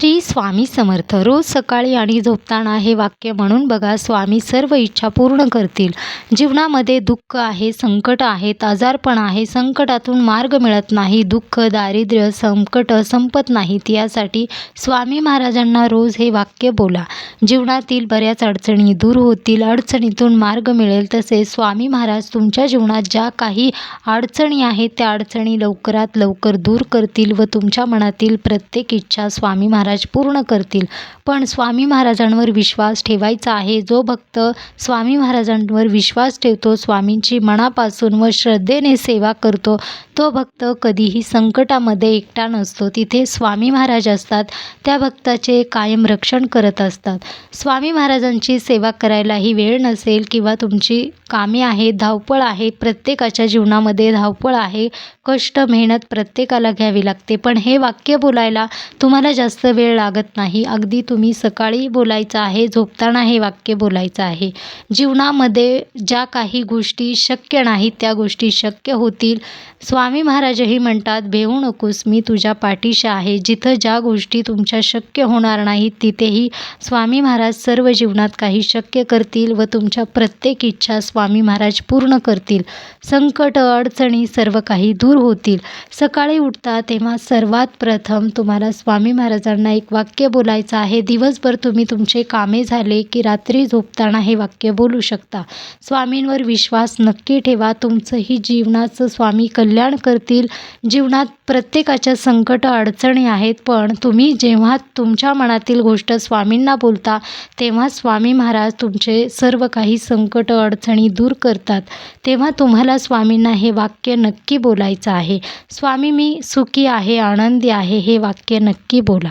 श्री स्वामी समर्थ. रोज सकाळी आणि झोपताना हे वाक्य म्हणून बघा. स्वामी सर्व इच्छा पूर्ण करतील. जीवनामध्ये दुःख आहे, संकट आहेत, आजारपण आहे, संकटातून मार्ग मिळत नाही, दुःख, दारिद्र्य, संकट संपत नाहीत. यासाठी स्वामी महाराजांना रोज हे वाक्य बोला. जीवनातील बऱ्याच अडचणी दूर होतील, अडचणीतून मार्ग मिळेल. तसेच स्वामी महाराज तुमच्या जीवनात ज्या काही अडचणी आहेत त्या अडचणी लवकरात लवकर दूर करतील व तुमच्या मनातील प्रत्येक इच्छा स्वामी महाराज पूर्ण करतील. पण स्वामी महाराजांवर विश्वास ठेवायचा आहे. जो भक्त स्वामी महाराजांवर विश्वास ठेवतो, स्वामींची मनापासून व श्रद्धेने सेवा करतो, तो भक्त कधीही संकटामध्ये एकटा नसतो. तिथे स्वामी महाराज असतात. त्या भक्ताचे कायम रक्षण करत असतात. स्वामी महाराजांची सेवा करायलाही वेळ नसेल किंवा तुमची कामे आहेत, धावपळ आहे, प्रत्येकाच्या जीवनामध्ये धावपळ आहे, कष्ट मेहनत प्रत्येकाला घ्यावी लागते. पण हे वाक्य बोलायला तुम्हाला जास्त वेळ लागत नाही. अगदी तुम्ही सकाळी बोलायचं आहे, झोपताना हे वाक्य बोलायचं आहे. जीवनामध्ये ज्या काही गोष्टी शक्य नाहीत त्या गोष्टी शक्य होतील. स्वामी महाराजही म्हणतात, भेऊ नकोस, मी तुझ्या पाठीशी आहे. जिथं ज्या गोष्टी तुमच्या शक्य होणार नाहीत तिथेही स्वामी महाराज सर्व जीवनात काही शक्य करतील व तुमच्या प्रत्येक इच्छा स्वामी महाराज पूर्ण करतील. संकट, अडचणी सर्व काही दूर होतील. सकाळी उठता तेव्हा सर्वात प्रथम तुम्हाला स्वामी महाराजांना एक वाक्य बोलायचं आहे. दिवसभर तुम्ही तुमचे कामे झाले की रात्री झोपताना हे वाक्य बोलू शकता. स्वामींवर विश्वास नक्की ठेवा. तुमचंही जीवनाचं स्वामी कल्याण करतील. जीवनात प्रत्येकाच्या संकट अडचणी आहेत, पण तुम्ही जेव्हा तुमच्या मनातील गोष्ट स्वामींना बोलता तेव्हा स्वामी महाराज तुमचे सर्व काही संकट अडचणी दूर करतात. तेव्हा तुम्हाला स्वामींना हे वाक्य नक्की बोलायचं आहे. स्वामी, मी सुखी आहे, आनंदी आहे, हे वाक्य नक्की बोला.